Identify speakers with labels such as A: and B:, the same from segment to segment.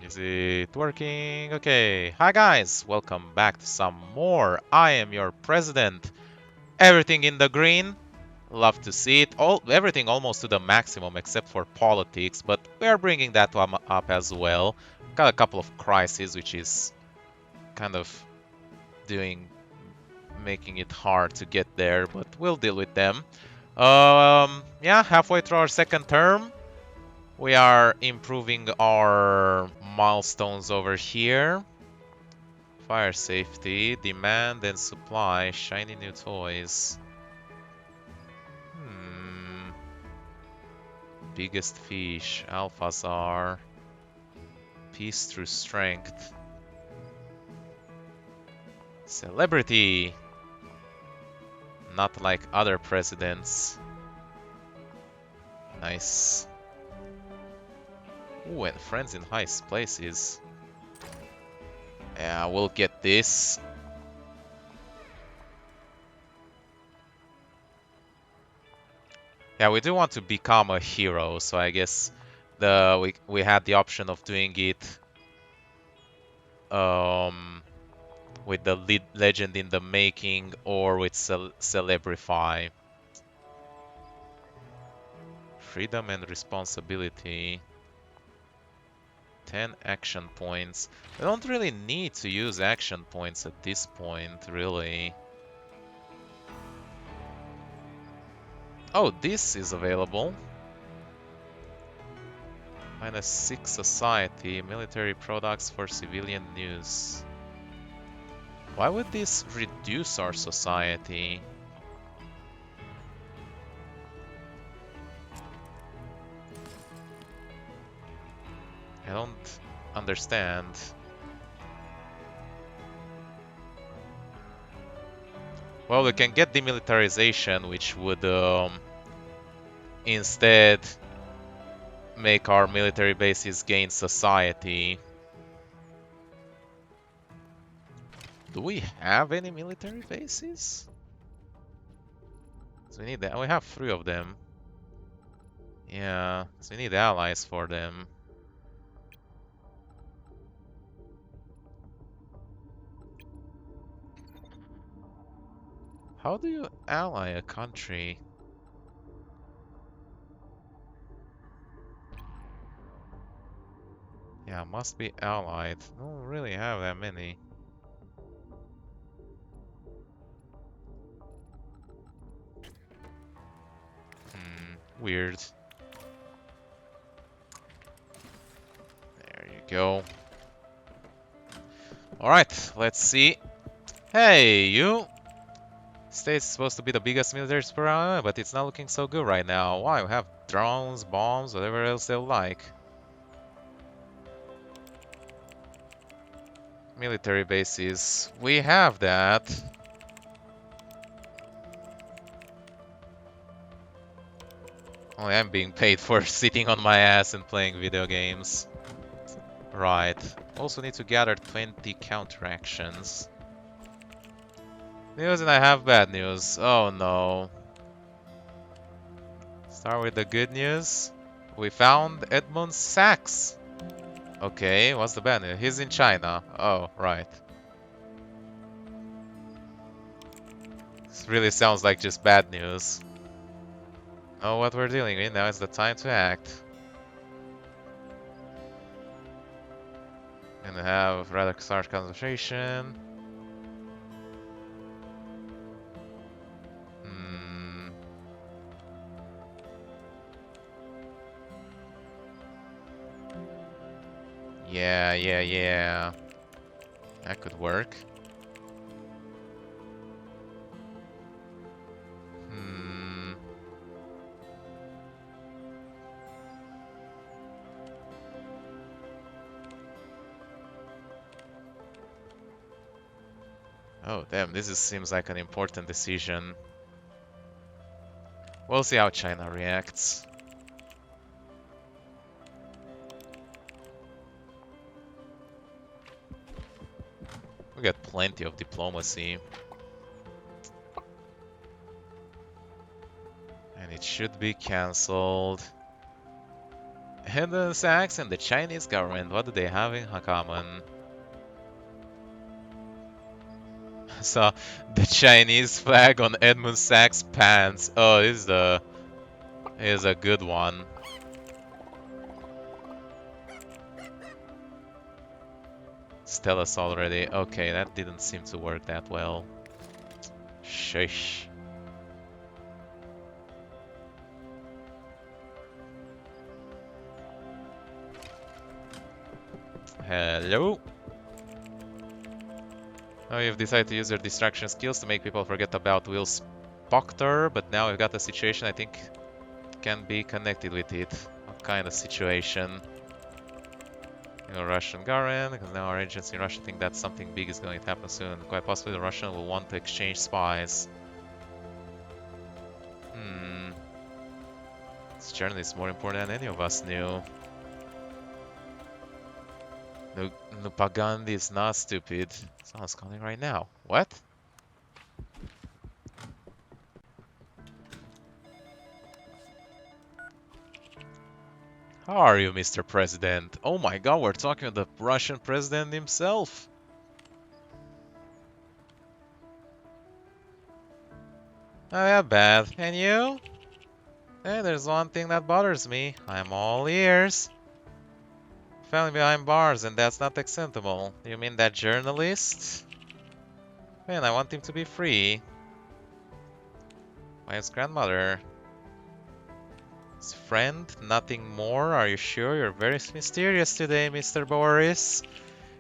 A: Is it working? Okay. Hi guys, welcome back to some more. I am your president. Everything in the green. Love to see it. Everything almost to the maximum except for politics, but we are bringing that one up as well. Got a couple of crises, which is kind of doing making it hard to get there, but we'll deal with them. Yeah, halfway through our second term. We are improving our milestones over here. Fire safety, demand and supply, shiny new toys. Hmm. Biggest fish, Alphazar. Peace through strength. Celebrity. Not like other presidents. Nice. Ooh, and friends in high places. Yeah, we'll get this. Yeah, we do want to become a hero, so I guess we had the option of doing it with the legend in the making or with celebrify. Freedom and responsibility. 10 action points. I don't really need to use action points at this point, really. Oh, this is available. -6 society, military products for civilian news. Why would this reduce our society? I don't understand. Well, we can get demilitarization, which would instead make our military bases gain society. Do we have any military bases? So we need that. We have 3 of them. Yeah, so we need allies for them. How do you ally a country? Yeah, must be allied. Don't really have that many. Weird. There you go. Alright, let's see. Hey, you! State's supposed to be the biggest military superpower, but it's not looking so good right now. Why? We have drones, bombs, whatever else they'll like. Military bases. We have that. Only I'm being paid for sitting on my ass and playing video games. Right. Also need to gather 20 counteractions. News and I have bad news. Oh no. Start with the good news. We found Edmund Sachs. Okay, what's the bad news? He's in China. Oh, right. This really sounds like just bad news. Oh, what we're dealing with. Now is the time to act. And have rather start concentration. Yeah. That could work. Oh, damn, seems like an important decision. We'll see how China reacts. We got plenty of diplomacy. And it should be cancelled. Edmund Sachs and the Chinese government, what do they have in common? So, the Chinese flag on Edmund Sachs' pants. Oh, is a good one. Tell us already. Okay, that didn't seem to work that well. Sheesh. Hello? Oh, you've decided to use your distraction skills to make people forget about Will Spoctor, but now we've got a situation I think can be connected with it. What kind of situation? You know, Russian Garen, because now our agents in Russia think that something big is going to happen soon. Quite possibly the Russian will want to exchange spies. This journey is more important than any of us knew. Nupagandi is not stupid. Someone's calling right now. What? How are you, Mr. President? Oh my god, we're talking to the Russian president himself. Oh yeah, bad. And you? Hey, there's one thing that bothers me. I'm all ears. Family behind bars, and that's not acceptable. You mean that journalist? Man, I want him to be free. My grandmother. His friend? Nothing more? Are you sure? You're very mysterious today, Mr. Boris.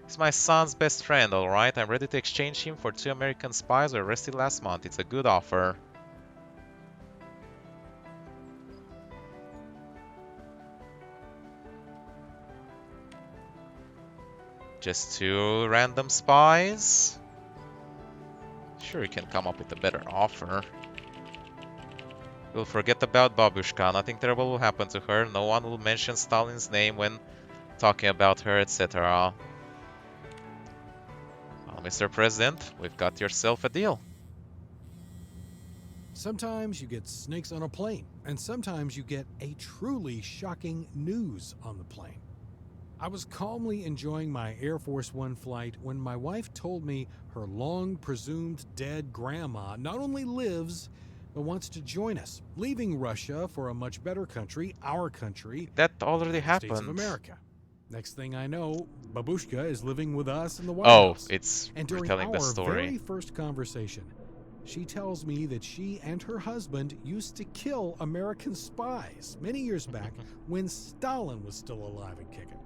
A: He's my son's best friend, alright? I'm ready to exchange him for 2 American spies who were arrested last month. It's a good offer. Just 2 random spies? Sure, you can come up with a better offer. We'll forget about Babushka. Nothing terrible will happen to her. No one will mention Stalin's name when talking about her, etc. Well, Mr. President, we've got yourself a deal.
B: Sometimes you get snakes on a plane, and sometimes you get a truly shocking news on the plane. I was calmly enjoying my Air Force One flight when my wife told me her long presumed dead grandma not only lives, but wants to join us, leaving Russia for a much better country, our country.
A: That already happened.
B: States of America. Next thing I know, Babushka is living with us in the White House.
A: It's
B: and during
A: retelling the
B: our
A: story.
B: very first conversation, she tells me that she and her husband used to kill American spies many years back when Stalin was still alive and kicking.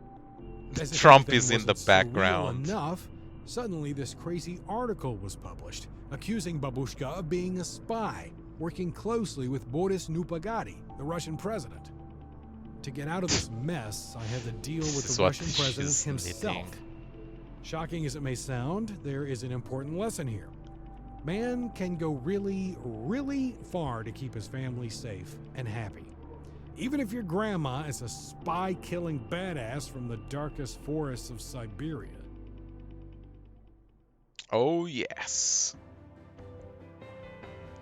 B: As if
A: Trump
B: everything
A: is in the
B: wasn't surreal
A: background.
B: enough, suddenly this crazy article was published, accusing Babushka of being a spy, working closely with Boris Nupagadi, the Russian president. To get out of this mess, I had to deal with the Russian president himself. Shocking as it may sound, there is an important lesson here. Man can go really, really far to keep his family safe and happy. Even if your grandma is a spy-killing badass from the darkest forests of Siberia.
A: Oh, yes.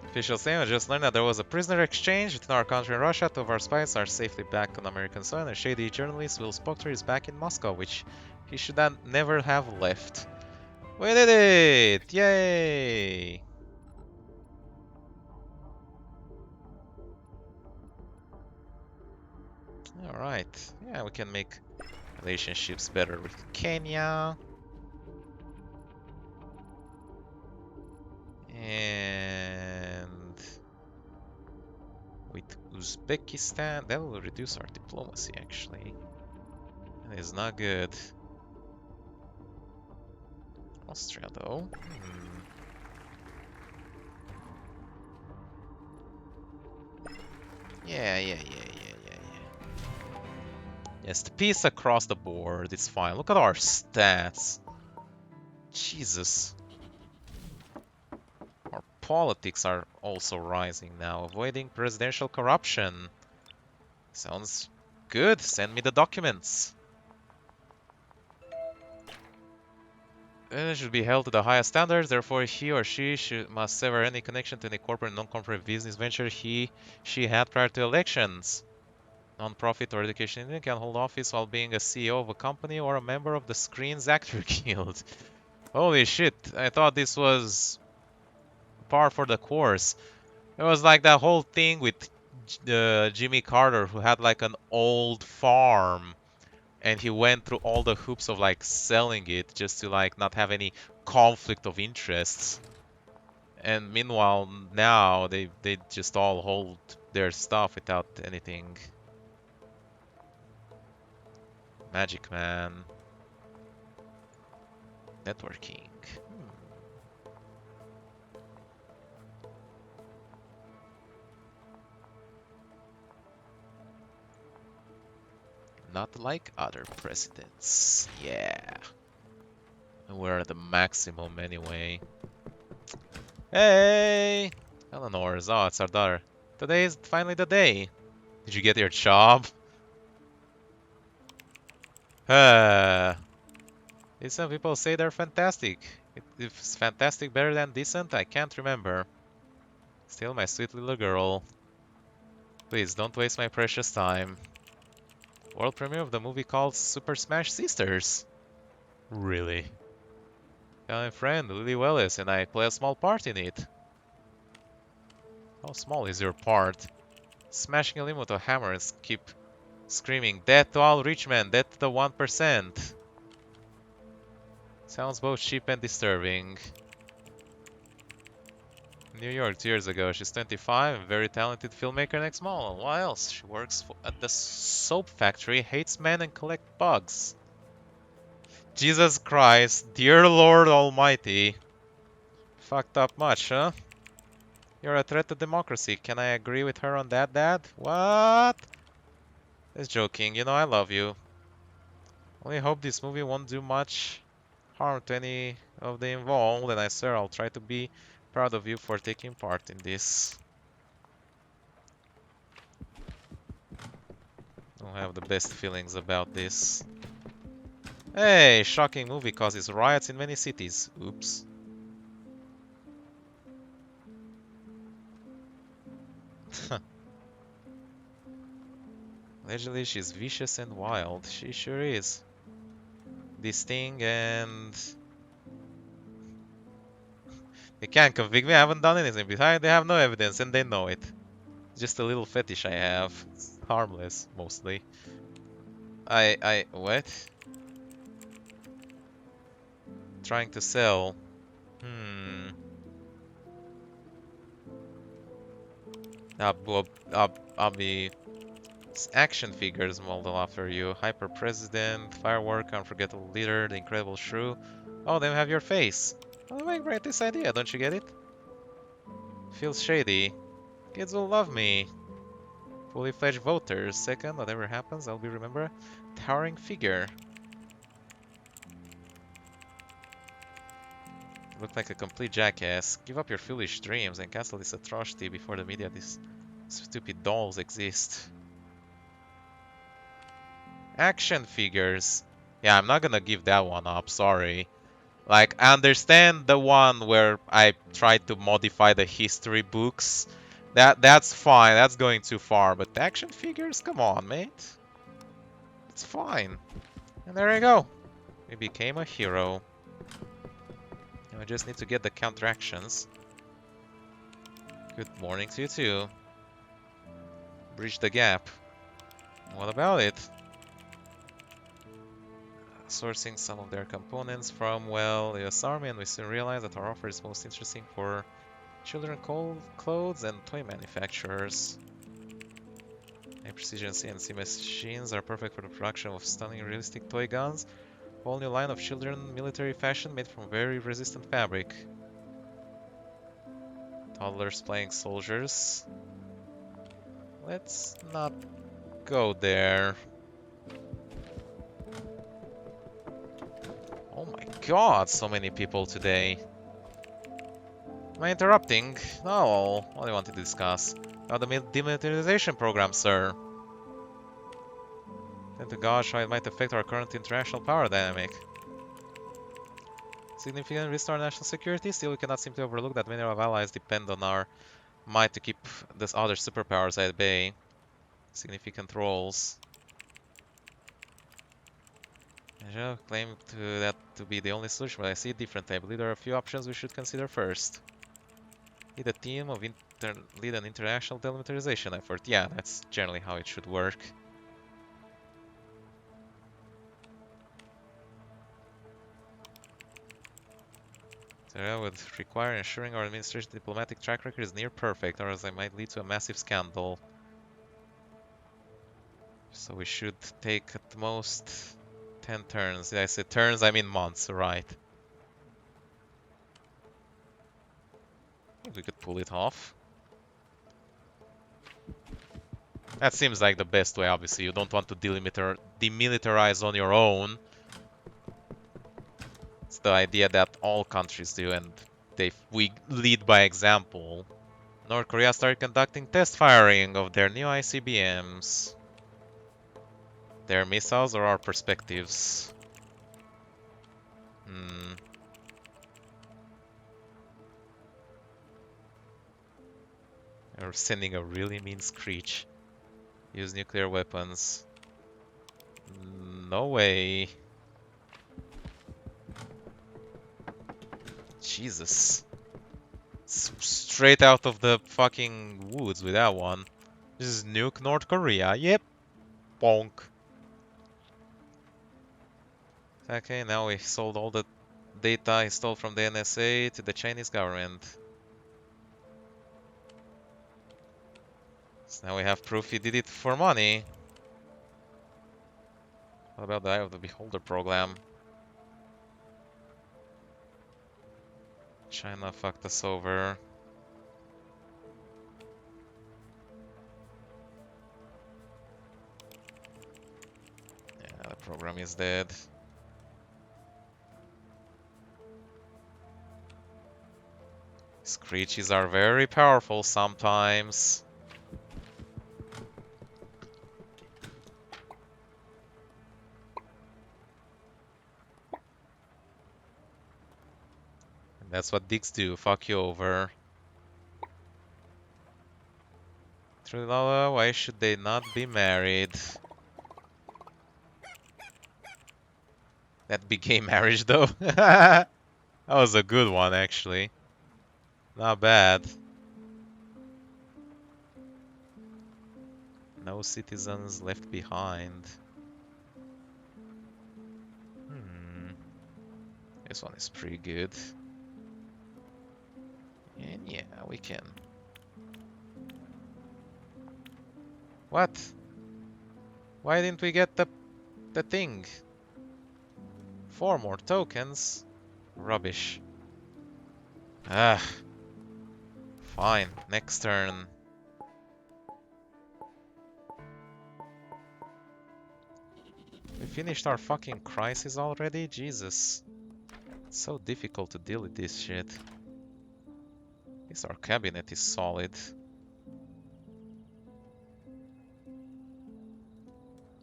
A: Official statement just learned that there was a prisoner exchange between our country and Russia. 2 of our spies are safely back on American soil, and a shady journalist, Will Spoctor, is back in Moscow, which he should never have left. We did it! Yay! Alright, yeah, we can make relationships better with Kenya. And with Uzbekistan, that will reduce our diplomacy actually. That is not good. Austria though. Yeah. Yes, the peace across the board is fine. Look at our stats. Jesus. Our politics are also rising now. Avoiding presidential corruption. Sounds good. Send me the documents. It should be held to the highest standards. Therefore, he or she must sever any connection to any corporate, non-corporate business venture she had prior to elections. Non-profit or education Indian can hold office while being a CEO of a company or a member of the Screen's Actor Guild. Holy shit, I thought this was par for the course. It was like that whole thing with Jimmy Carter, who had like an old farm and he went through all the hoops of like selling it just to like not have any conflict of interests. And meanwhile now they just all hold their stuff without anything. Magic Man. Networking. Not like other presidents. Yeah. We're at the maximum anyway. Hey! Eleanor's. Oh, it's our daughter. Today is finally the day. Did you get your job? Uh, Some people say they're fantastic. If it's fantastic better than decent, I can't remember. Still my sweet little girl. Please don't waste my precious time. World premiere of the movie called Super Smash Sisters. Really? My friend Lily Wellis and I play a small part in it. How small is your part? Smashing a limo with a hammer and keep screaming, "Death to all rich men, death to the 1%. Sounds both cheap and disturbing. New York 2 years ago. She's 25, a very talented filmmaker next model. What else? She works at the soap factory, hates men and collect bugs. Jesus Christ, dear Lord Almighty. Fucked up much, huh? You're a threat to democracy. Can I agree with her on that, Dad? What? Just joking. You know I love you. Only hope this movie won't do much harm to any of the involved, and I swear I'll try to be proud of you for taking part in this. I don't have the best feelings about this. Hey, shocking movie causes riots in many cities. Oops. Allegedly, she's vicious and wild. She sure is. This thing and... They can't convict me, I haven't done anything. Besides, they have no evidence and they know it. Just a little fetish I have. It's harmless, mostly. What? Trying to sell. Hmm. I'll be action figures modeled after you. Hyper President, Firework, Unforgettable Leader, The Incredible Shrew. Oh, they have your face. I'll make right this idea, don't you get it? Feels shady. Kids will love me. Fully fledged voters. Second, whatever happens, I'll be remembered. Towering figure. Look like a complete jackass. Give up your foolish dreams and cancel this atrocity before the media these stupid dolls exist. Action figures. Yeah, I'm not gonna give that one up, sorry. Like, I understand the one where I tried to modify the history books. That's fine, that's going too far. But action figures, come on, mate. It's fine. And there you go. We became a hero. And we just need to get the counteractions. Good morning to you too. Bridge the gap. What about it? Sourcing some of their components from, well, the US Army, and we soon realized that our offer is most interesting for children clothes and toy manufacturers. High precision CNC machines are perfect for the production of stunning realistic toy guns. A whole new line of children military fashion made from very resistant fabric. Toddlers playing soldiers. Let's not go there. Oh my god, so many people today. Am I interrupting? No, what do you want to discuss? About the demilitarization program, sir. Thank to God how it might affect our current international power dynamic. Significant risk to our national security, still we cannot simply overlook that many of our allies depend on our might to keep these other superpowers at bay. significant roles. I claim that to be the only solution, but I see it differently. I believe there are a few options we should consider first. Lead a team of lead an international demilitarization effort. Yeah, that's generally how it should work. So that would require ensuring our administration diplomatic track record is near perfect, or else it might lead to a massive scandal. So we should take at most 10 turns. Did I say turns? I mean months, right? I think we could pull it off. That seems like the best way, obviously. You don't want to demilitarize on your own. It's the idea that all countries do, and we lead by example. North Korea started conducting test firing of their new ICBMs. Their missiles or our perspectives? Hmm. They're sending a really mean screech. Use nuclear weapons. No way. Jesus. Straight out of the fucking woods with that one. This is nuke North Korea. Yep. Bonk. Okay, now we sold all the data he stole from the NSA to the Chinese government. So now we have proof he did it for money. What about the Eye of the Beholder program? China fucked us over. Yeah, the program is dead. Screeches are very powerful sometimes. And that's what dicks do, fuck you over. Trulala, why should they not be married? That became marriage though. That was a good one actually. Not bad. No citizens left behind. This one is pretty good. And yeah, we can. What? Why didn't we get the thing? 4 more tokens? Rubbish. Ah. Fine. Next turn. We finished our fucking crisis already? Jesus. It's so difficult to deal with this shit. At least our cabinet is solid.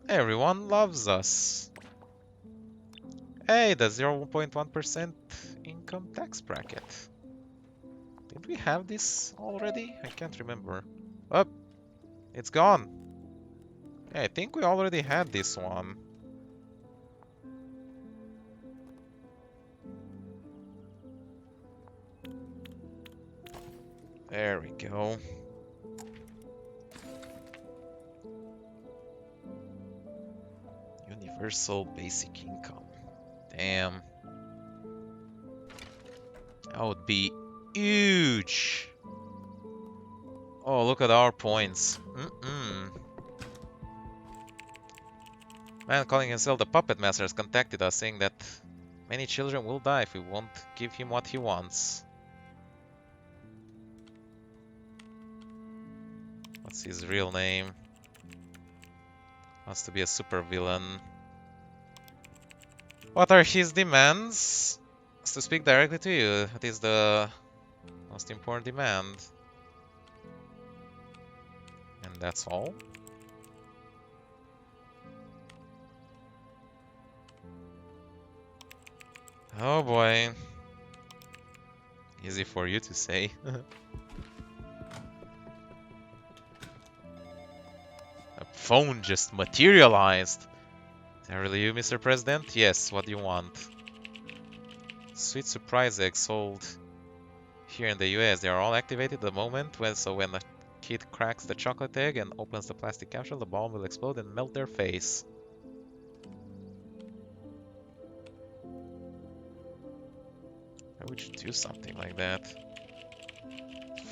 A: Everyone loves us. Hey, the 0.1% income tax bracket. Did we have this already? I can't remember. Oh, it's gone. Yeah, I think we already had this one. There we go. Universal basic income. Damn. That would be huge. Oh, look at our points. Man calling himself the Puppet Master has contacted us saying that many children will die if we won't give him what he wants. What's his real name? Wants to be a supervillain. What are his demands? It's to speak directly to you. It is the most important demand. And that's all? Oh boy. Easy for you to say. phone just materialized. Is that really you, Mr. President? Yes, what do you want? Sweet surprise eggs sold here in the US. They are all activated at the moment, so when a kid cracks the chocolate egg and opens the plastic capsule, the bomb will explode and melt their face. Why would you do something like that?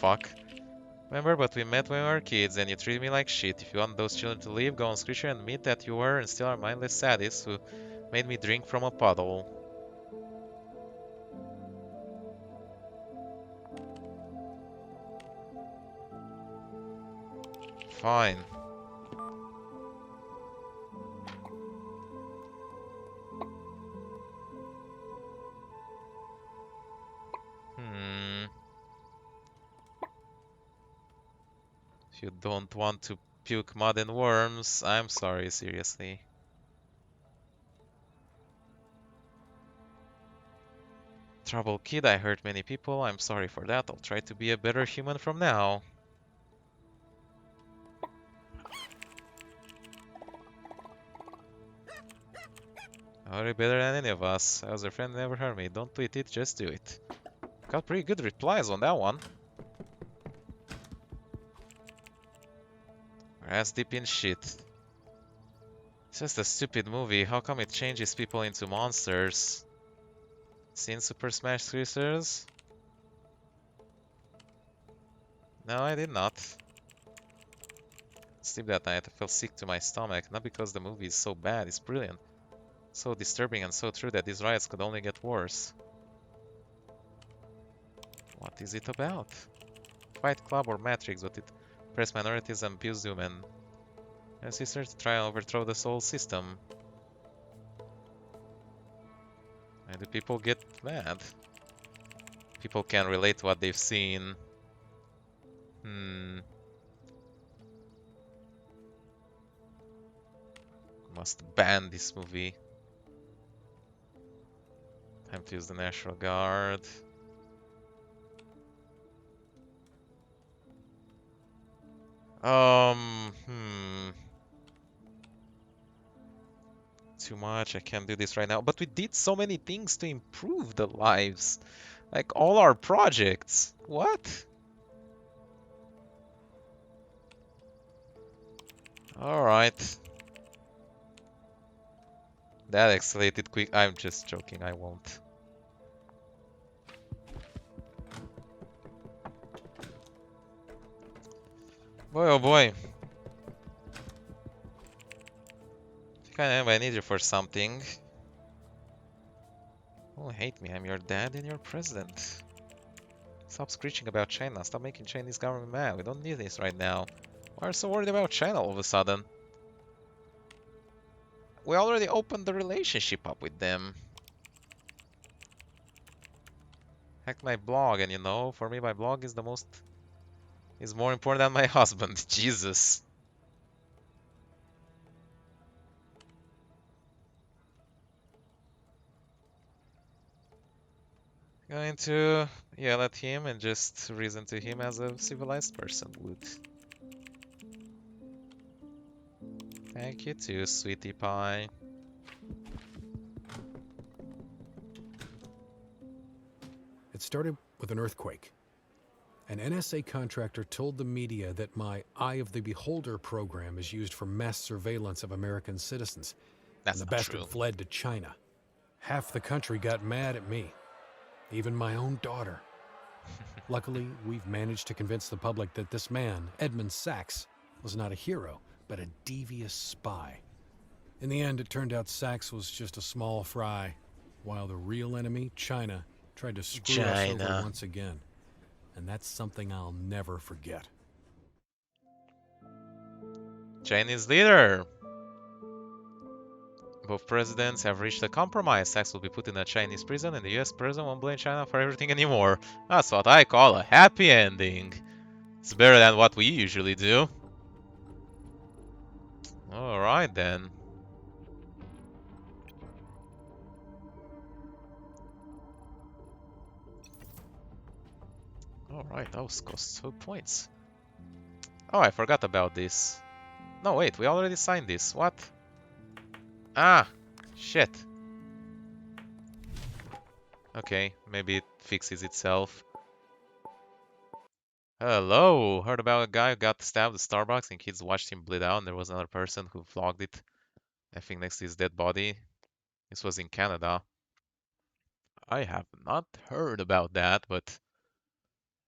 A: Fuck. Remember, but we met when we were kids, and you treated me like shit. If you want those children to leave, go on Screecher and admit that you were and still are mindless sadists who made me drink from a puddle. Fine. If you don't want to puke mud and worms, I'm sorry, seriously. Trouble kid, I hurt many people. I'm sorry for that. I'll try to be a better human from now. Already better than any of us. I was a friend, never hurt me. Don't tweet it, just do it. Got pretty good replies on that one. We're ass deep in shit. It's just a stupid movie. How come it changes people into monsters? Seen Super Smash Bros? No, I did not. Sleep that night. I felt sick to my stomach. Not because the movie is so bad, it's brilliant. So disturbing and so true that these riots could only get worse. What is it about? Fight Club or Matrix, but it oppressed minorities and abused women. My sister to try and overthrow the soul system. And do people get mad? People can relate to what they've seen. Must ban this movie. Time to use the National Guard. Too much, I can't do this right now. But we did so many things to improve the lives. Like all our projects. What? Alright. That escalated quick. I'm just joking, I won't. Boy, oh boy. I need you for something. Oh, hate me. I'm your dad and your president. Stop screeching about China. Stop making Chinese government mad. We don't need this right now. Why are you so worried about China all of a sudden? We already opened the relationship up with them. Hacked my blog, and you know, for me my blog is more important than my husband. Jesus. Going to yell at him and just reason to him as a civilized person would. Thank you too, sweetie pie.
B: It started with an earthquake. An NSA contractor told the media that my Eye of the Beholder program is used for mass surveillance of American citizens.
A: That's
B: and the
A: not
B: bastard
A: true.
B: fled to China. Half the country got mad at me. Even my own daughter. Luckily, we've managed to convince the public that this man, Edmund Sachs, was not a hero, but a devious spy. In the end, it turned out Sachs was just a small fry, while the real enemy, China, tried to screw us over once again. And that's something I'll never forget.
A: Chinese leader. Both presidents have reached a compromise. Sachs will be put in a Chinese prison, and the US president won't blame China for everything anymore. That's what I call a happy ending. It's better than what we usually do. Alright then. Alright, those cost 2 points. Oh, I forgot about this. No, wait, we already signed this. What? Ah, shit. Okay, maybe it fixes itself. Hello! Heard about a guy who got stabbed at Starbucks and kids watched him bleed out and there was another person who vlogged it, I think next to his dead body. This was in Canada. I have not heard about that, but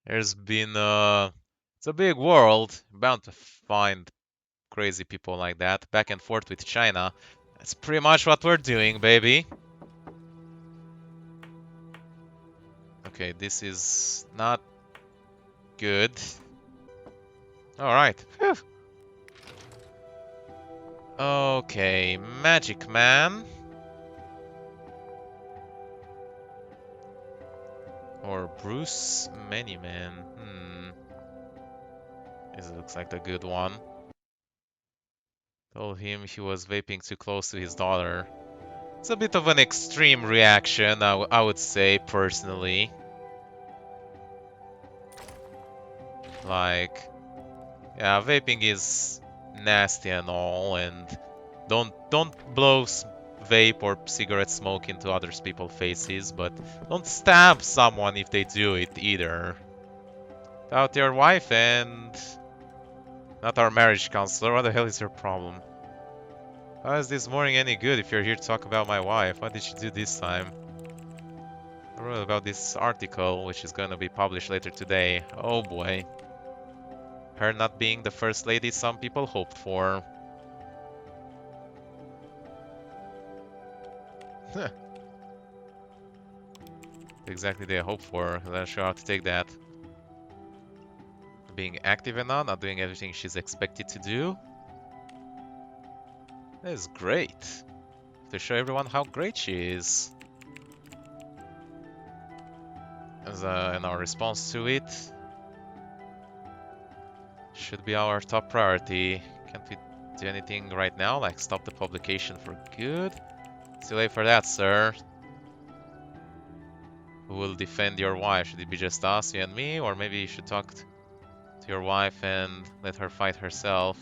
A: there's been it's a big world. Bound to find crazy people like that. Back and forth with China. That's pretty much what we're doing, baby. Okay, this is not good. Alright. Okay, Magic Man. Or Bruce Manyman. This looks like the good one. Told him he was vaping too close to his daughter. It's a bit of an extreme reaction, I would say, personally. Like, yeah, vaping is nasty and all, and don't blow vape or cigarette smoke into other people's faces, but don't stab someone if they do it either. Without your wife and not our marriage counselor, what the hell is your problem? How is this morning any good if you're here to talk about my wife? What did she do this time? I wrote about this article, which is gonna be published later today. Oh boy. Her not being the first lady some people hoped for. Exactly they hope for. I'm not sure how to take that. Being active and not doing everything she's expected to do. That is great. To show everyone how great she is. And our response to it should be our top priority. Can't we do anything right now, like stop the publication for good? Too late for that, sir. Who will defend your wife? Should it be just us, you and me? Or maybe you should talk to your wife and let her fight herself?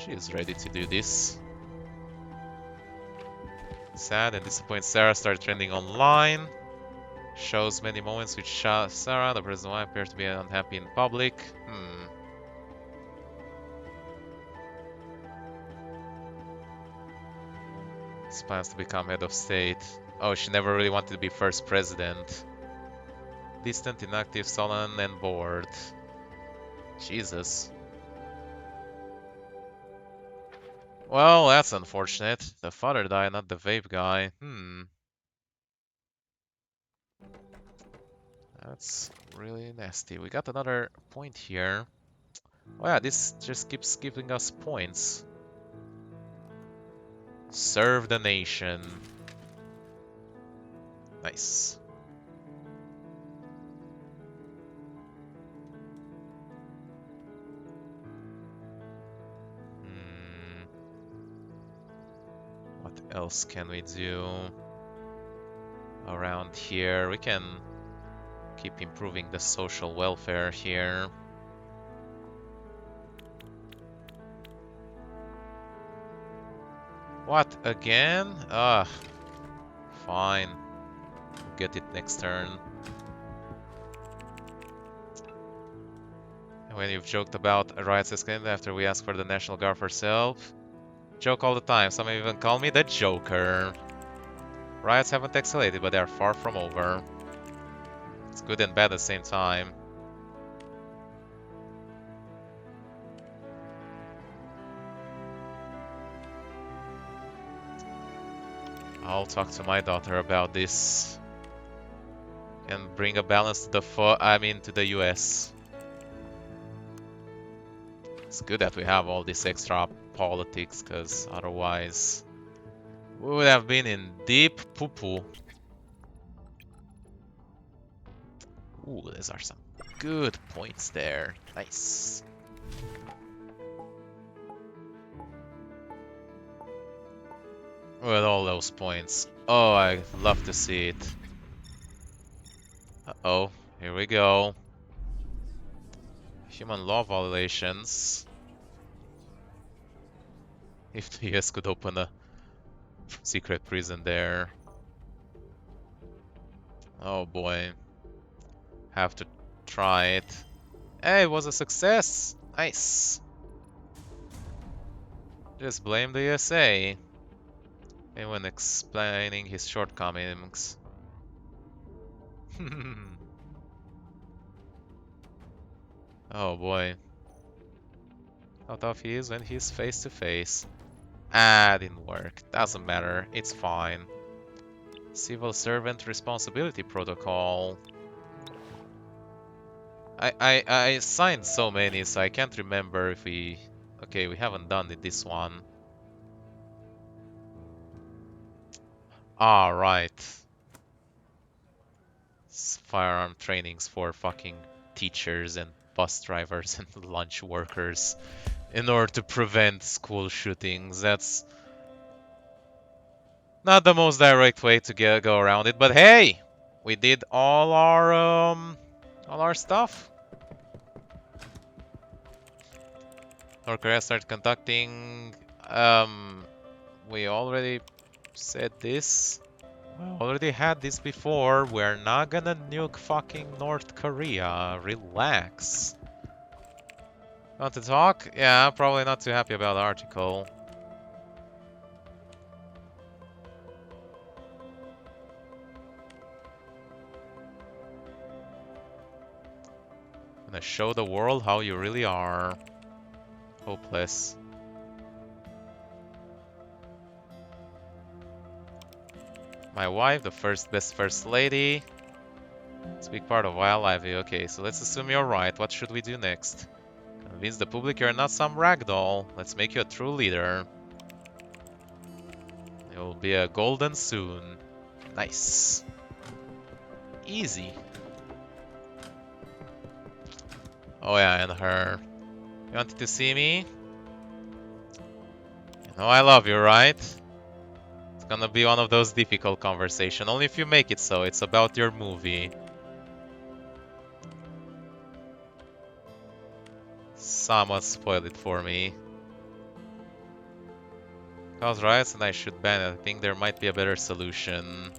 A: She is ready to do this. Sad and disappointed Sarah started trending online. Shows many moments which Sarah, the present wife, appears to be unhappy in public. Plans to become head of state. Oh, she never really wanted to be first president. Distant, inactive, sullen, and bored. Jesus. Well, that's unfortunate. The father died, not the vape guy. That's really nasty. We got another point here. Oh yeah, this just keeps giving us points. Serve the nation. Nice. What else can we do around here? We can keep improving the social welfare here. What, again? Ugh. Fine. We'll get it next turn. When you've joked about riots escalating after we asked for the National Guard for self. Joke all the time. Some even call me the Joker. Riots haven't escalated, but they are far from over. It's good and bad at the same time. I'll talk to my daughter about this. And bring a balance to to the US. It's good that we have all this extra politics, because otherwise we would have been in deep poo-poo. Ooh, these are some good points there. Nice. With all those points. Oh, I love to see it. Oh, here we go. Human law violations. If the US could open a secret prison there. Oh boy. Have to try it. Hey, it was a success! Nice! Just blame the USA. And when explaining his shortcomings. Oh boy. How tough he is when he's face to face. Ah, didn't work. Doesn't matter. It's fine. Civil Servant Responsibility Protocol. I signed so many, so I can't remember if we... Okay, we haven't done it this one. Ah, right. Firearm trainings for fucking teachers and bus drivers and lunch workers in order to prevent school shootings. That's not the most direct way to go around it, but hey, we did all our stuff. North Korea started conducting. We already said this. We already had this before. We're not gonna nuke fucking North Korea. Relax. Want to talk? Yeah, probably not too happy about the article. Gonna show the world how you really are. Hopeless. My wife, the best first lady. It's a big part of wildlife. Okay, so let's assume you're right. What should we do next? Convince the public you're not some ragdoll. Let's make you a true leader. You'll be a golden soon. Nice. Easy. Oh yeah, and her. You wanted to see me? You know I love you, right? It's gonna be one of those difficult conversations. Only if you make it so. It's about your movie. Someone spoiled it for me. Cause riots and I should ban it. I think there might be a better solution.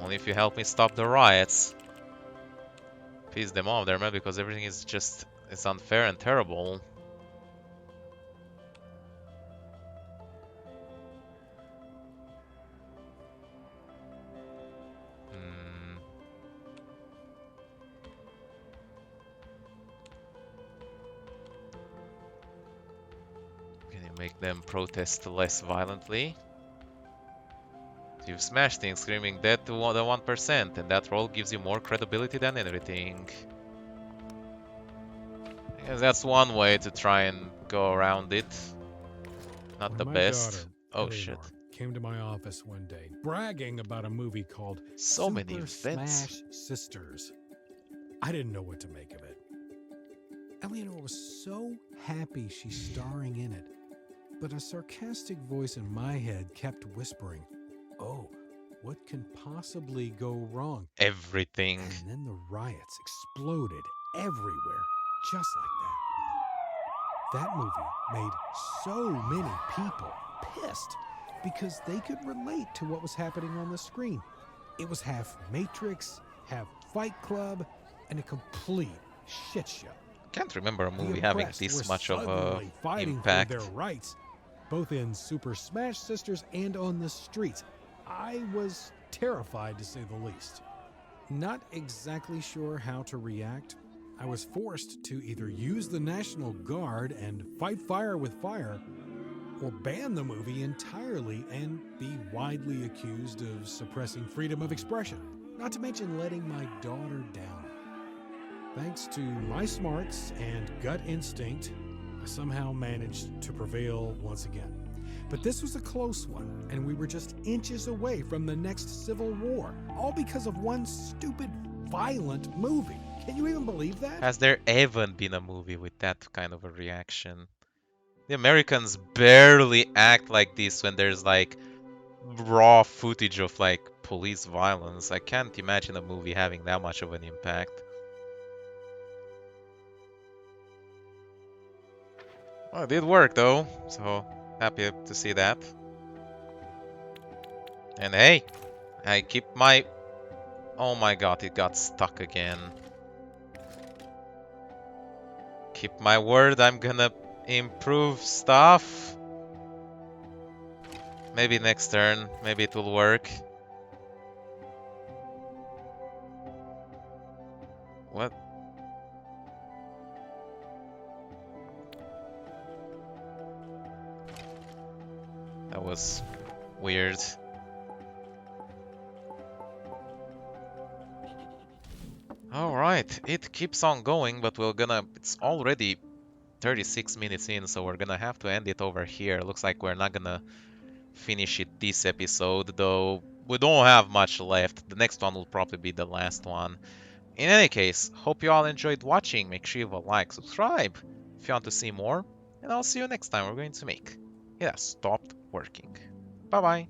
A: Only if you help me stop the riots. Piss them off, they're mad because everything is just... It's unfair and terrible. Can you make them protest less violently? You've smashed things, screaming dead to the 1%, and that role gives you more credibility than anything. I guess that's one way to try and go around it. Not the best. Oh shit.
B: Came to my office one day, bragging about a movie called
A: So many
B: Super
A: events.
B: Smash Sisters. I didn't know what to make of it. Eleanor was so happy she's starring in it, but a sarcastic voice in my head kept whispering, "Oh, what can possibly go wrong?"
A: Everything.
B: And then the riots exploded everywhere, just like that. That movie made so many people pissed because they could relate to what was happening on the screen. It was half Matrix, half Fight Club, and a complete shit show.
A: Can't remember a movie having this much of a
B: fighting
A: impact.
B: for their rights, both in Super Smash Sisters and on the streets. I was terrified, to say the least. Not exactly sure how to react. I was forced to either use the National Guard and fight fire with fire, or ban the movie entirely and be widely accused of suppressing freedom of expression, not to mention letting my daughter down. Thanks to my smarts and gut instinct, I somehow managed to prevail once again. But this was a close one, and we were just inches away from the next civil war, all because of one stupid, violent movie. Can you even believe that?
A: Has there ever been a movie with that kind of a reaction? The Americans barely act like this when there's like raw footage of like police violence. I can't imagine a movie having that much of an impact. Well, it did work though, so happy to see that. And hey, I keep my... Oh my god, it got stuck again. Keep my word, I'm gonna improve stuff. Maybe next turn, maybe it will work. What? That was weird. Alright, it keeps on going, but it's already 36 minutes in, so we're gonna have to end it over here. Looks like we're not gonna finish it this episode, though we don't have much left. The next one will probably be the last one. In any case, hope you all enjoyed watching. Make sure you leave a like, subscribe if you want to see more, and I'll see you next time we're going to make It Has Stopped Working. Bye bye.